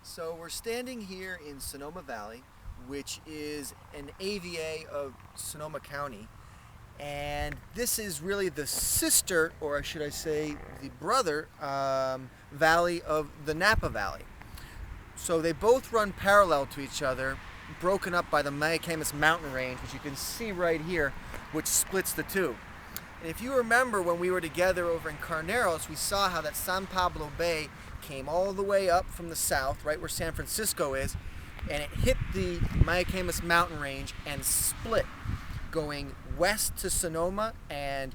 So we're standing here in Sonoma Valley, which is an AVA of Sonoma County, and this is really the sister, or should I say the brother, valley of the Napa Valley. So they both run parallel to each other, broken up by the Mayacamas mountain range, which you can see right here, which splits the two. And if you remember when we were together over in Carneros, we saw how that San Pablo Bay came all the way up from the south, right where San Francisco is, and it hit the Mayacamas mountain range and split, going west to Sonoma and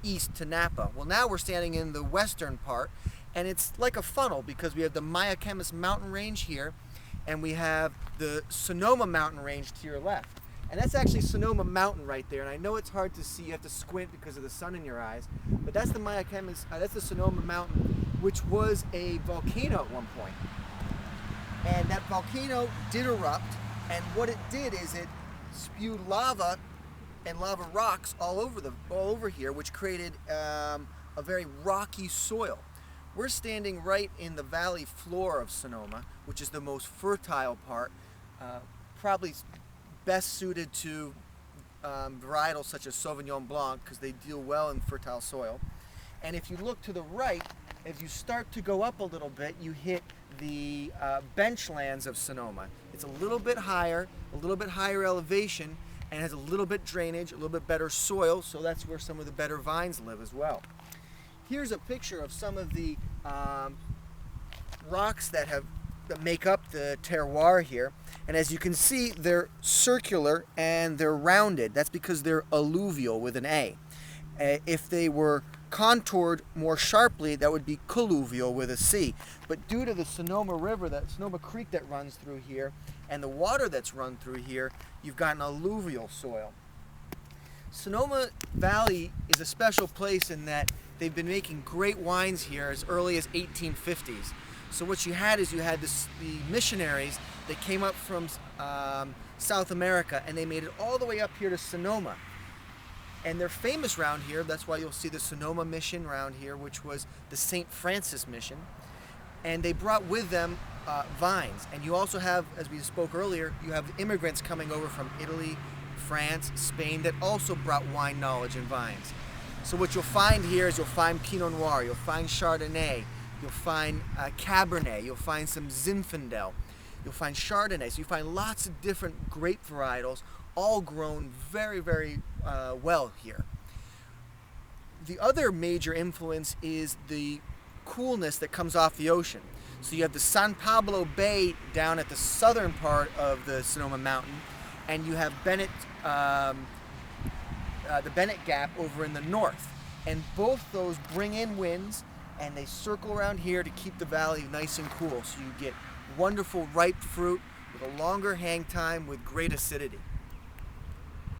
east to Napa. Well, now we're standing in the western part, and it's like a funnel because we have the Mayacamas mountain range here, and we have the Sonoma mountain range to your left. And that's actually Sonoma Mountain right there. And I know it's hard to see, you have to squint because of the sun in your eyes, but that's the Mayacamas, that's the Sonoma Mountain, which was a volcano at one point. And that volcano did erupt, and what it did is it spewed lava and lava rocks all over here, which created a very rocky soil. We're standing right in the valley floor of Sonoma, which is the most fertile part, probably best suited to varietals such as Sauvignon Blanc because they deal well in fertile soil. And if you look to the right, as you start to go up a little bit, you hit the benchlands of Sonoma. It's a little bit higher elevation, and has a little bit drainage, a little bit better soil, so that's where some of the better vines live as well. Here's a picture of some of the rocks that make up the terroir here, and as you can see, they're circular and they're rounded. That's because they're alluvial with an A. If they were contoured more sharply, that would be colluvial with a C. But due to the Sonoma River, that Sonoma Creek that runs through here, and the water that's run through here, you've got an alluvial soil. Sonoma Valley is a special place in that they've been making great wines here as early as 1850s. So what you had is the missionaries that came up from South America, and they made it all the way up here to Sonoma. And they're famous around here. That's why you'll see the Sonoma Mission around here, which was the St. Francis Mission. And they brought with them vines. And you also have, as we spoke earlier, you have immigrants coming over from Italy, France, Spain that also brought wine knowledge and vines. So what you'll find here is you'll find Pinot Noir, you'll find Chardonnay, you'll find Cabernet, you'll find some Zinfandel, you'll find Chardonnay. So you find lots of different grape varietals, all grown very, very well here. The other major influence is the coolness that comes off the ocean. So you have the San Pablo Bay down at the southern part of the Sonoma Mountain, and you have the Bennett Gap over in the north. And both those bring in winds, and they circle around here to keep the valley nice and cool. So you get wonderful ripe fruit with a longer hang time with great acidity.